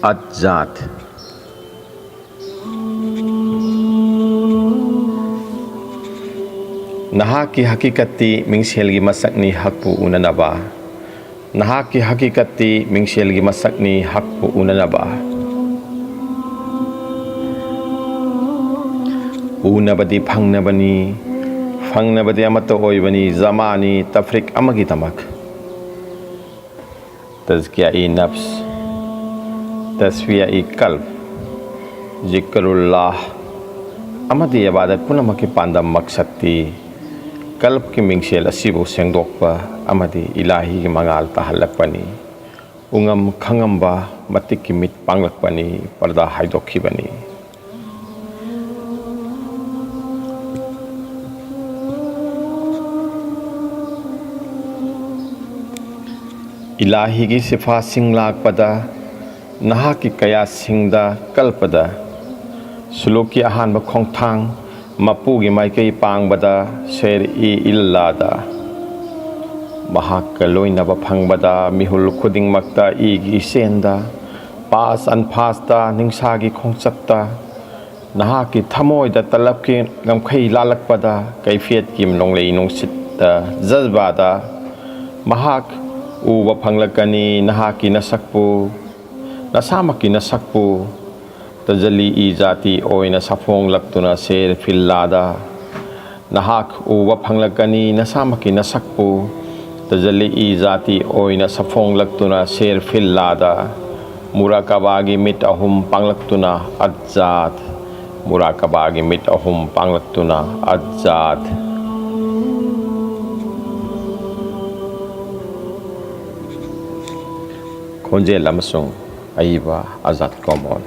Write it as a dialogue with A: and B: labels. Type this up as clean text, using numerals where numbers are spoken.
A: अजात नहाकी हकीकती मिंगसेलगी मसकनी हकपु उननबा नहाकी हकीकती मिंगसेलगी मसकनी हकपु उननबा उनबदी फंगनबनी फंगनबदी अमत ओइबनी जमानी तफरीक अमगी तमक तज़किया ई नफ्स तस्फिया ई कल्ब जिक्रुल्लाह अमदी इबादत पुनमकी पांदम मकसदी कल्ब की मिंगसेल असिबु सेंगदोकपा अमदी इलाही की मंगाल तहल्लकपनी उंगम खंगंबा मतिक की मित पांगलकपनी पर्दा हाइदोखिबनी इलाही की सिफा सिंगलाकपदा नहा की कया सिंगदा कल्पदा सुलूकी अहानब खोंगथांग मपूगी माइकई पांगबदा शेर ई इल्लादा महाक लोइनब फंगबदा मिहुल खुदिंगमक्ता ईगी सेंदा पास अनफासदा निंसागी खोंगचत्ता नहा की थमोयदा तलब के गमखई लालकपदा कैफियत की नोंगलेई नोंगसित्ता जज्बादा महाक उब फंगलकनी नहा की नसकपु नसामकी नसकपु तजली ई जाति ओइना सफोंग लक्तुना शेर फिल्लादा नहाक उब फंगलकनी नसामकी नसकपु तजली ई जाति ओइना सफोंग लक्तुना शेर फिल्लादा मुराकबागी मिट अहुम पांगलक्तुना अज्जात मुराकबागी मिट अहुम पांगलक्तुना अज्जात खोंजेल अमसुंग अइबा आजाद कोमोल